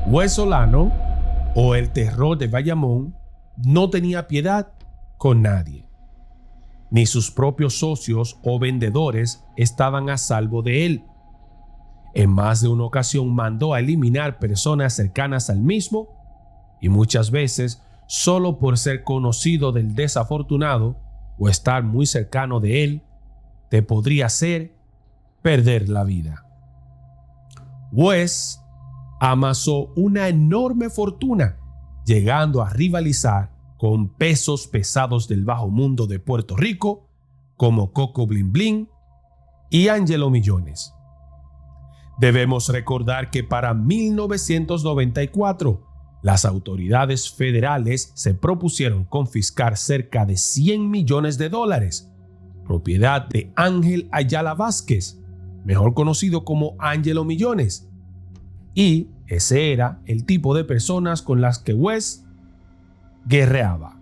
Wes Solano, o el terror de Bayamón, no tenía piedad con nadie. Ni sus propios socios o vendedores estaban a salvo de él. En más de una ocasión mandó a eliminar personas cercanas al mismo y muchas veces solo por ser conocido del desafortunado o estar muy cercano de él, te podría hacer perder la vida. Wes amasó una enorme fortuna, llegando a rivalizar con pesos pesados del bajo mundo de Puerto Rico como Coco Bling Bling y Angelo Millones. Debemos recordar que para 1994, las autoridades federales se propusieron confiscar cerca de $100 millones, propiedad de Ángel Ayala Vázquez, mejor conocido como Angelo Millones. Y ese era el tipo de personas con las que Wes guerreaba.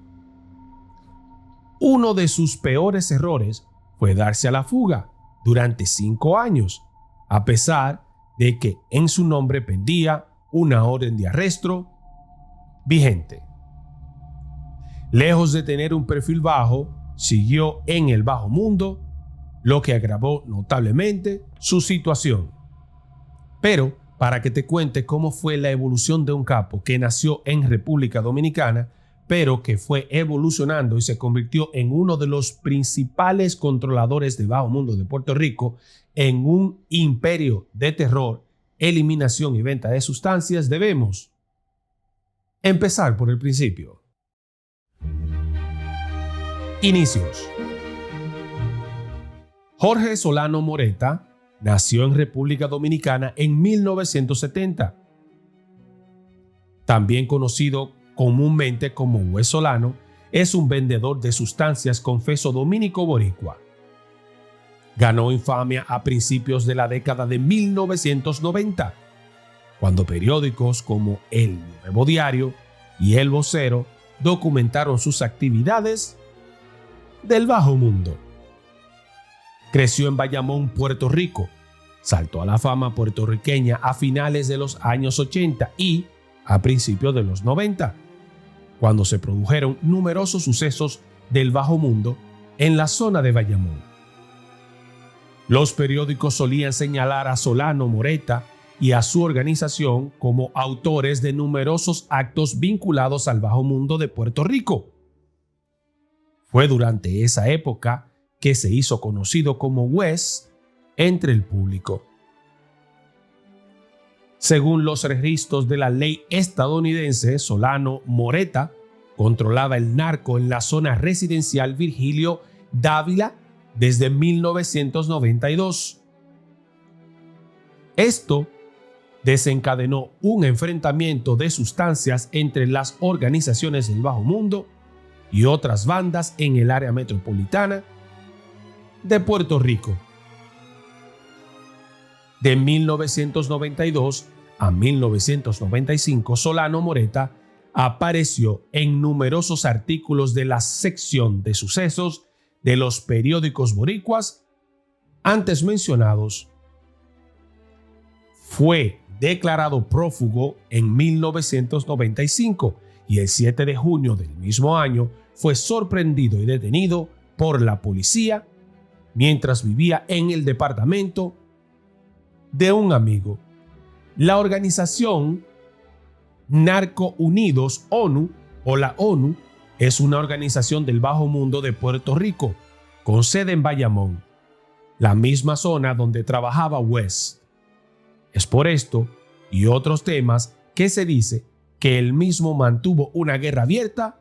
Uno de sus peores errores fue darse a la fuga durante 5 años, a pesar de que en su nombre pendía una orden de arresto vigente. Lejos de tener un perfil bajo, siguió en el bajo mundo, lo que agravó notablemente su situación. Pero, para que te cuente cómo fue la evolución de un capo que nació en República Dominicana, pero que fue evolucionando y se convirtió en uno de los principales controladores del bajo mundo de Puerto Rico, en un imperio de terror, eliminación y venta de sustancias, debemos empezar por el principio. Inicios. Jorge Solano Moreta nació en República Dominicana en 1970. También conocido comúnmente como Wes Solano, es un vendedor de sustancias confeso dominico boricua. Ganó infamia a principios de la década de 1990, cuando periódicos como El Nuevo Diario y El Vocero documentaron sus actividades del bajo mundo. Creció en Bayamón, Puerto Rico. Saltó a la fama puertorriqueña a finales de los años 80 y a principios de los 90, cuando se produjeron numerosos sucesos del bajo mundo en la zona de Bayamón. Los periódicos solían señalar a Solano Moreta y a su organización como autores de numerosos actos vinculados al bajo mundo de Puerto Rico. Fue durante esa época que se hizo conocido como Wes entre el público. Según los registros de la ley estadounidense, Solano Moreta controlaba el narco en la zona residencial Virgilio Dávila desde 1992. Esto desencadenó un enfrentamiento de sustancias entre las organizaciones del bajo mundo y otras bandas en el área metropolitana de Puerto Rico. De 1992 a 1995, Solano Moreta apareció en numerosos artículos de la sección de sucesos de los periódicos boricuas antes mencionados. Fue declarado prófugo en 1995 y el 7 de junio del mismo año fue sorprendido y detenido por la policía mientras vivía en el departamento de un amigo. La organización Narco Unidos ONU o la ONU es una organización del bajo mundo de Puerto Rico con sede en Bayamón, la misma zona donde trabajaba Wes. Es por esto y otros temas que se dice que él mismo mantuvo una guerra abierta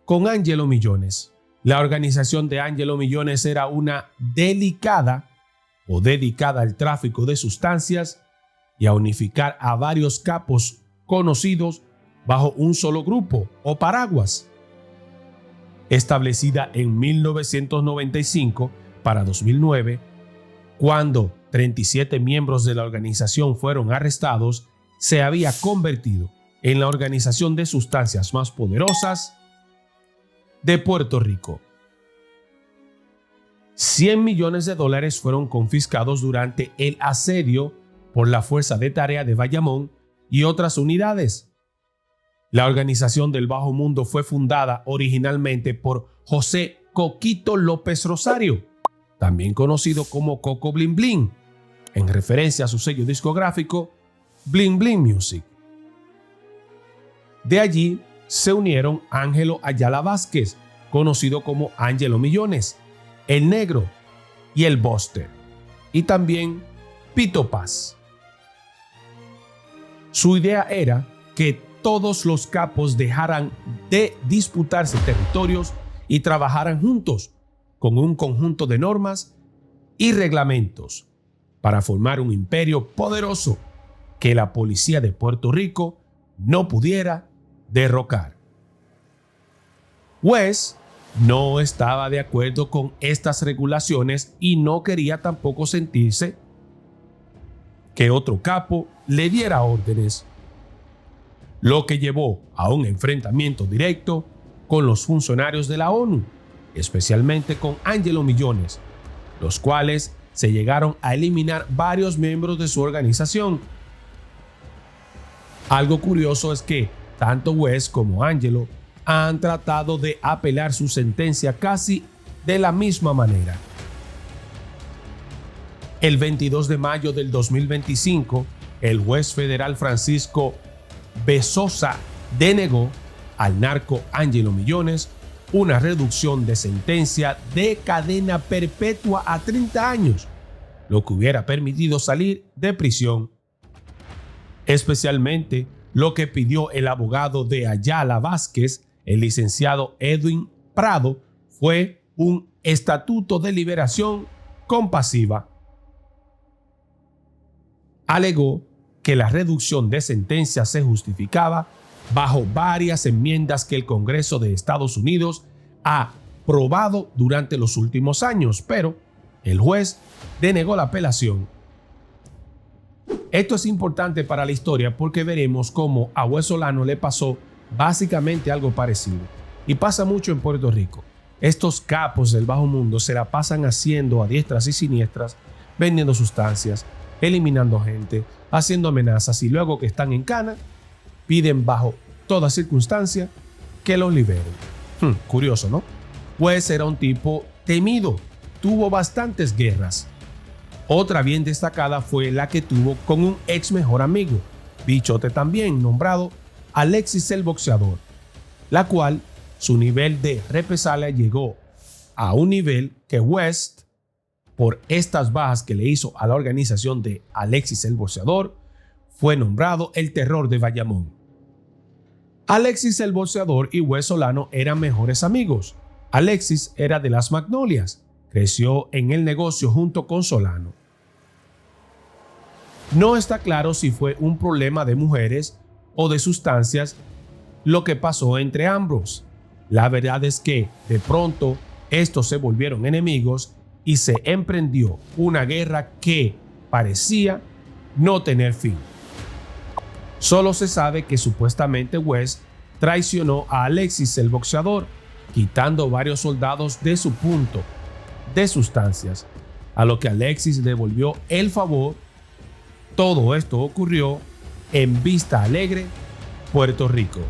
con Angelo Millones. La organización de Angelo Millones era una dedicada al tráfico de sustancias y a unificar a varios capos conocidos bajo un solo grupo o paraguas. Establecida en 1995 para 2009, cuando 37 miembros de la organización fueron arrestados, se había convertido en la organización de sustancias más poderosas de Puerto Rico. $100 millones fueron confiscados durante el asedio por la Fuerza de Tarea de Bayamón y otras unidades. La organización del Bajo Mundo fue fundada originalmente por José Coquito López Rosario, también conocido como Coco Bling Bling, en referencia a su sello discográfico Bling Bling Music. De allí se unieron Ángelo Ayala Vázquez, conocido como Ángelo Millones, El Negro y El Buster, y también Pito Paz. Su idea era que todos los capos dejaran de disputarse territorios y trabajaran juntos con un conjunto de normas y reglamentos para formar un imperio poderoso que la policía de Puerto Rico no pudiera derrocar. West no estaba de acuerdo con estas regulaciones y no quería tampoco sentirse que otro capo le diera órdenes, lo que llevó a un enfrentamiento directo con los funcionarios de la ONU, especialmente con Ángelo Millones, los cuales se llegaron a eliminar varios miembros de su organización. Algo curioso es que tanto West como Ángelo han tratado de apelar su sentencia casi de la misma manera. El 22 de mayo del 2025, el juez federal Francisco Bezosa denegó al narco Ángelo Millones una reducción de sentencia de cadena perpetua a 30 años, lo que hubiera permitido salir de prisión. Especialmente lo que pidió el abogado de Ayala Vázquez, el licenciado Edwin Prado, fue un estatuto de liberación compasiva. Alegó que la reducción de sentencia se justificaba bajo varias enmiendas que el Congreso de Estados Unidos ha aprobado durante los últimos años, pero el juez denegó la apelación. Esto es importante para la historia porque veremos cómo a West Solano le pasó básicamente algo parecido, y pasa mucho en Puerto Rico. Estos capos del bajo mundo se la pasan haciendo a diestras y siniestras, vendiendo sustancias, eliminando gente, haciendo amenazas, y luego que están en cana, piden bajo toda circunstancia que los liberen. Curioso, ¿no? Pues era un tipo temido, tuvo bastantes guerras. Otra bien destacada fue la que tuvo con un ex mejor amigo, bichote también, nombrado Alexis el Boxeador, la cual su nivel de represalia llegó a un nivel que West, por estas bajas que le hizo a la organización de Alexis el Boxeador, fue nombrado el terror de Bayamón. Alexis el Boxeador y West Solano eran mejores amigos. Alexis era de las Magnolias, creció en el negocio junto con Solano. No está claro si fue un problema de mujeres o de sustancias lo que pasó entre ambos. La verdad es que, de pronto, estos se volvieron enemigos y se emprendió una guerra que parecía no tener fin. Solo se sabe que supuestamente West traicionó a Alexis el Boxeador, quitando varios soldados de su punto de sustancias, a lo que Alexis devolvió el favor. Todo esto ocurrió en Vista Alegre, Puerto Rico.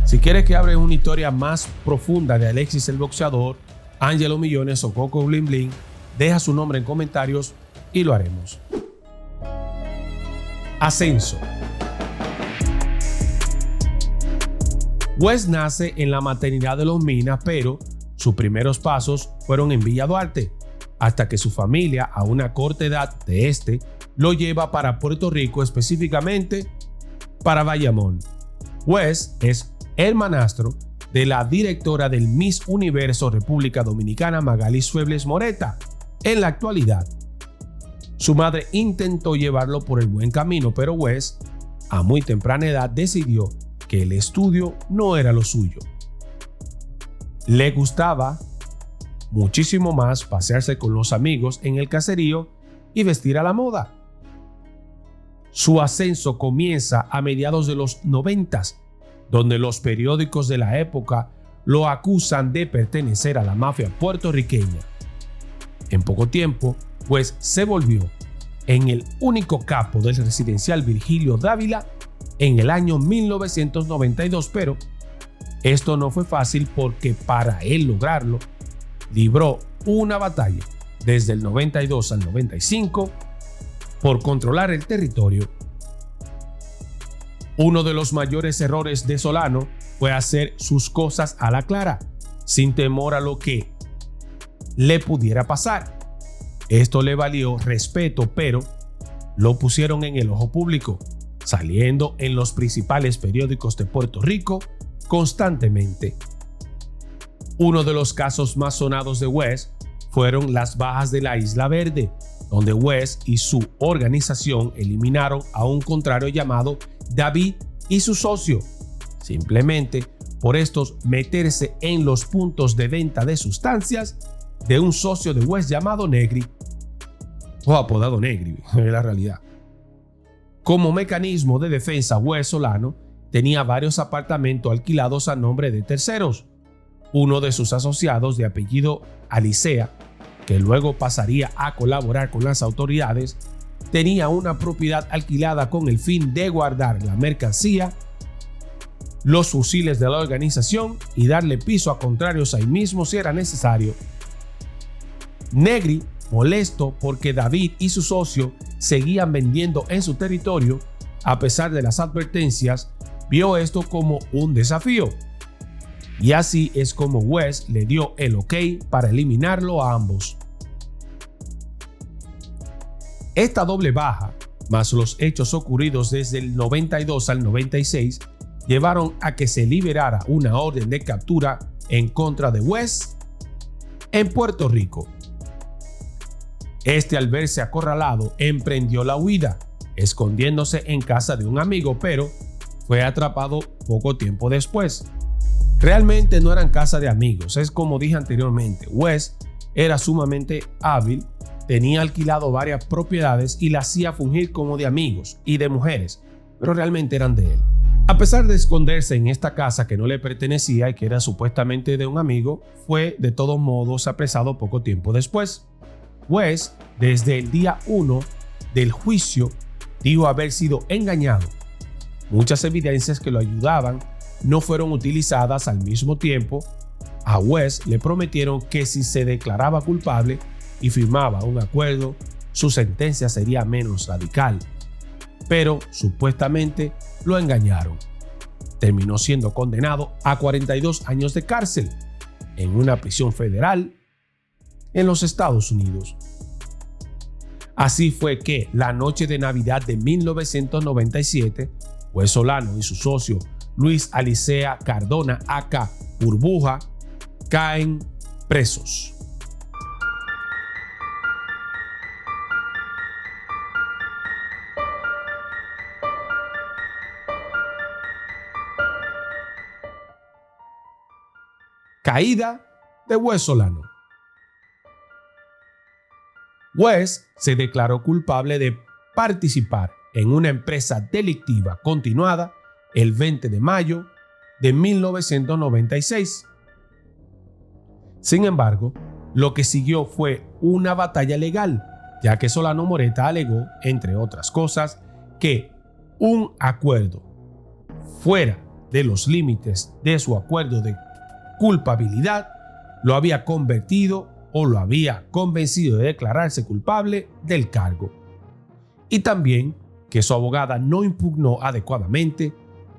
Si quieres que hable una historia más profunda de Alexis el Boxeador, Ángelo Millones o Coco Bling Bling, deja su nombre en comentarios y lo haremos. Ascenso. West nace en la maternidad de Los Minas, pero sus primeros pasos fueron en Villa Duarte, hasta que su familia, a una corta edad de lo lleva para Puerto Rico, específicamente para Bayamón. West es hermanastro de la directora del Miss Universo República Dominicana, Magalis Febles Moreta. En la actualidad, su madre intentó llevarlo por el buen camino, pero West, a muy temprana edad, decidió que el estudio no era lo suyo. Le gustaba muchísimo más pasearse con los amigos en el caserío y vestir a la moda. Su ascenso comienza a mediados de los 90s, donde los periódicos de la época lo acusan de pertenecer a la mafia puertorriqueña. En poco tiempo, pues se volvió en el único capo del residencial Virgilio Dávila en el año 1992, pero esto no fue fácil porque para él lograrlo, libró una batalla desde el 92 al 95 por controlar el territorio. Uno de los mayores errores de Solano fue hacer sus cosas a la clara, sin temor a lo que le pudiera pasar. Esto le valió respeto, pero lo pusieron en el ojo público, saliendo en los principales periódicos de Puerto Rico constantemente. Uno de los casos más sonados de West fueron las bajas de la Isla Verde, donde West y su organización eliminaron a un contrario llamado David y su socio, simplemente por estos meterse en los puntos de venta de sustancias de un socio de West llamado Negri, o apodado Negri, en la realidad. Como mecanismo de defensa, West Solano tenía varios apartamentos alquilados a nombre de terceros. Uno de sus asociados, de apellido Alicea, que luego pasaría a colaborar con las autoridades, tenía una propiedad alquilada con el fin de guardar la mercancía, los fusiles de la organización y darle piso a contrarios ahí mismo si era necesario. Negri, molesto porque David y su socio seguían vendiendo en su territorio, a pesar de las advertencias, vio esto como un desafío. Y así es como West le dio el ok para eliminarlo a ambos. Esta doble baja, más los hechos ocurridos desde el 92 al 96, llevaron a que se liberara una orden de captura en contra de West en Puerto Rico. Este, al verse acorralado, emprendió la huida, escondiéndose en casa de un amigo, pero fue atrapado poco tiempo después. Realmente no eran casa de amigos, es como dije anteriormente. West era sumamente hábil, tenía alquilado varias propiedades y la hacía fungir como de amigos y de mujeres, pero realmente eran de él. A pesar de esconderse en esta casa que no le pertenecía y que era supuestamente de un amigo, fue de todos modos apresado poco tiempo después. West, desde el día 1 del juicio, dijo haber sido engañado. Muchas evidencias que lo ayudaban no fueron utilizadas al mismo tiempo. A West le prometieron que si se declaraba culpable y firmaba un acuerdo, su sentencia sería menos radical. Pero supuestamente lo engañaron. Terminó siendo condenado a 42 años de cárcel en una prisión federal en los Estados Unidos. Así fue que la noche de Navidad de 1997, West Solano y su socio Luis Alicea Cardona, aka Burbuja, caen presos. Caída de West Solano. West se declaró culpable de participar en una empresa delictiva continuada el 20 de mayo de 1996. Sin embargo, lo que siguió fue una batalla legal, ya que Solano Moreta alegó, entre otras cosas, que un acuerdo fuera de los límites de su acuerdo de culpabilidad lo había convertido o lo había convencido de declararse culpable del cargo. Y también que su abogada no impugnó adecuadamente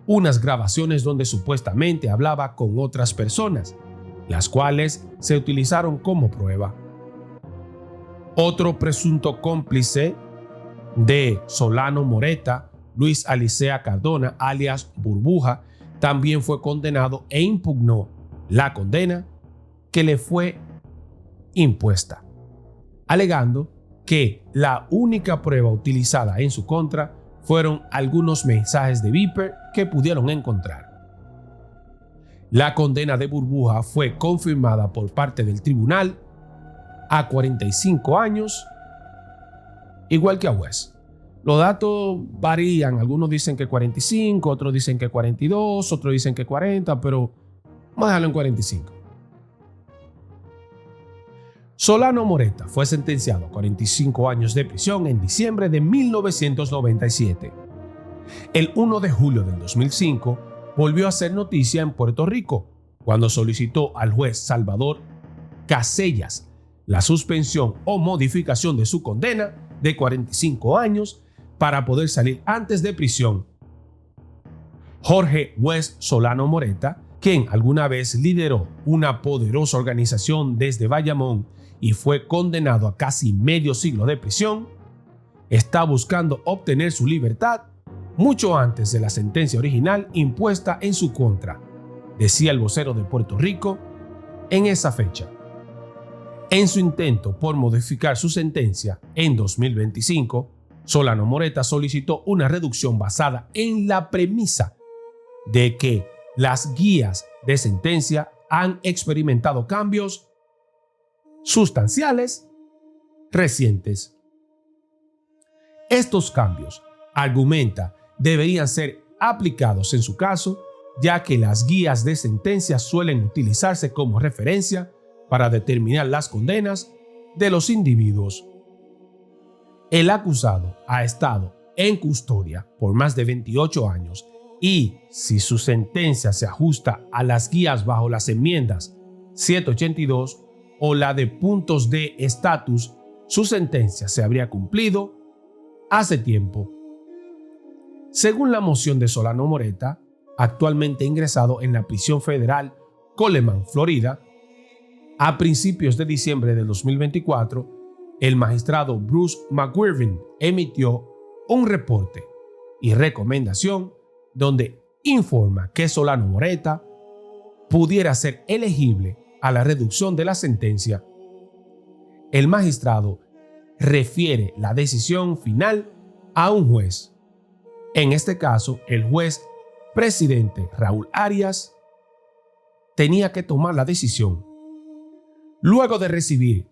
unas grabaciones donde supuestamente hablaba con otras personas, las cuales se utilizaron como prueba. Otro presunto cómplice de Solano Moreta, Luis Alicea Cardona, alias Burbuja, también fue condenado e impugnó la condena que le fue impuesta, alegando que la única prueba utilizada en su contra fueron algunos mensajes de Viper que pudieron encontrar. La condena de Burbuja fue confirmada por parte del tribunal a 45 años, igual que a West. Los datos varían, algunos dicen que 45, otros dicen que 42, otros dicen que 40, pero vamos a dejarlo en 45. Solano Moreta fue sentenciado a 45 años de prisión en diciembre de 1997. El 1 de julio del 2005 volvió a ser noticia en Puerto Rico cuando solicitó al juez Salvador Casellas la suspensión o modificación de su condena de 45 años para poder salir antes de prisión. Jorge West Solano Moreta, quien alguna vez lideró una poderosa organización desde Bayamón y fue condenado a casi medio siglo de prisión, está buscando obtener su libertad mucho antes de la sentencia original impuesta en su contra, decía el vocero de Puerto Rico en esa fecha. En su intento por modificar su sentencia en 2025, Solano Moreta solicitó una reducción basada en la premisa de que las guías de sentencia han experimentado cambios sustanciales recientes. Estos cambios, argumenta, deberían ser aplicados en su caso, ya que las guías de sentencia suelen utilizarse como referencia para determinar las condenas de los individuos. El acusado ha estado en custodia por más de 28 años y, si su sentencia se ajusta a las guías bajo las enmiendas 782 o la de puntos de estatus, su sentencia se habría cumplido hace tiempo. Según la moción de Solano Moreta, actualmente ingresado en la prisión federal Coleman, Florida, a principios de diciembre de 2024, el magistrado Bruce McGuirvin emitió un reporte y recomendación donde informa que Solano Moreta pudiera ser elegible a la reducción de la sentencia. El magistrado refiere la decisión final a un juez. En este caso, el juez presidente Raúl Arias tenía que tomar la decisión. Luego de recibir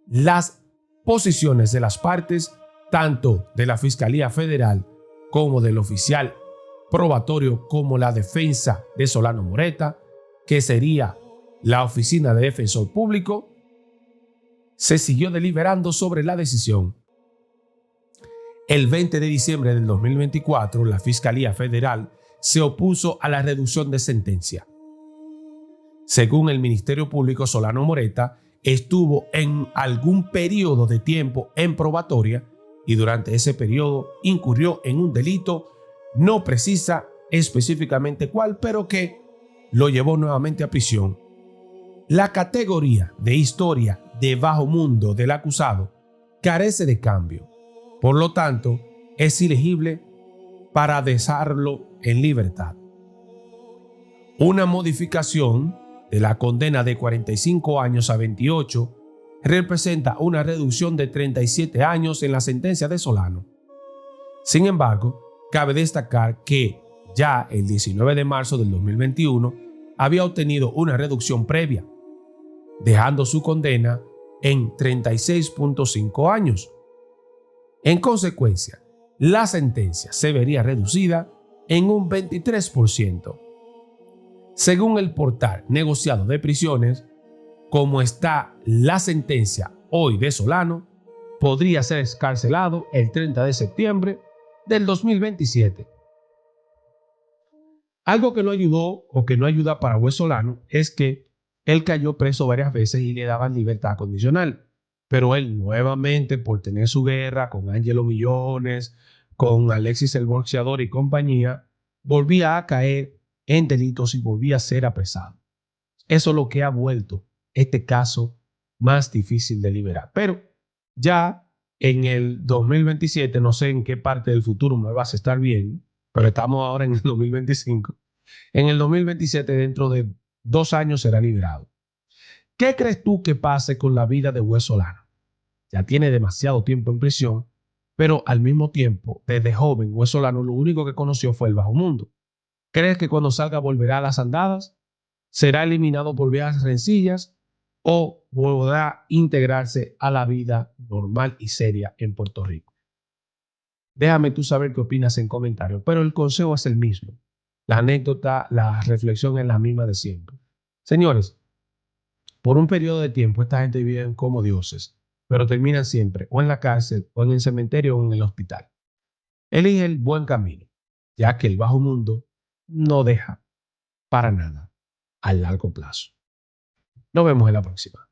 las posiciones de las partes, tanto de la Fiscalía Federal como del oficial probatorio como la defensa de Solano Moreta, que sería la Oficina de Defensor Público, se siguió deliberando sobre la decisión. El 20 de diciembre del 2024, la Fiscalía Federal se opuso a la reducción de sentencia. Según el Ministerio Público, Solano Moreta estuvo en algún periodo de tiempo en probatoria y durante ese periodo incurrió en un delito, no precisa específicamente cuál, pero que lo llevó nuevamente a prisión. La categoría de historia de bajo mundo del acusado carece de cambio. Por lo tanto, es elegible para dejarlo en libertad. Una modificación de la condena de 45 años a 28 representa una reducción de 37 años en la sentencia de Solano. Sin embargo, cabe destacar que ya el 19 de marzo del 2021 había obtenido una reducción previa, dejando su condena en 36.5 años. En consecuencia, la sentencia se vería reducida en un 23%. Según el portal negociado de prisiones, como está la sentencia hoy de Solano, podría ser excarcelado el 30 de septiembre del 2027. Algo que no ayudó o que no ayuda para West Solano es que él cayó preso varias veces y le daban libertad condicional. Pero él nuevamente, por tener su guerra con Angelo Millones, con Alexis el Boxeador y compañía, volvía a caer en delitos y volvía a ser apresado. Eso es lo que ha vuelto este caso más difícil de liberar. Pero ya en el 2027, no sé en qué parte del futuro me vas a estar bien, pero estamos ahora en el 2025. En el 2027, dentro de 2 años, será liberado. ¿Qué crees tú que pase con la vida de West Solano? Ya tiene demasiado tiempo en prisión, pero al mismo tiempo, desde joven, West Solano lo único que conoció fue el bajo mundo. ¿Crees que cuando salga volverá a las andadas? ¿Será eliminado por vías rencillas? ¿O volverá a integrarse a la vida normal y seria en Puerto Rico? Déjame tú saber qué opinas en comentarios, pero el consejo es el mismo. La anécdota, la reflexión es la misma de siempre. Señores, por un periodo de tiempo esta gente vive como dioses, pero terminan siempre o en la cárcel, o en el cementerio, o en el hospital. Elige el buen camino. ya que el bajo mundo no deja para nada a largo plazo. Nos vemos en la próxima.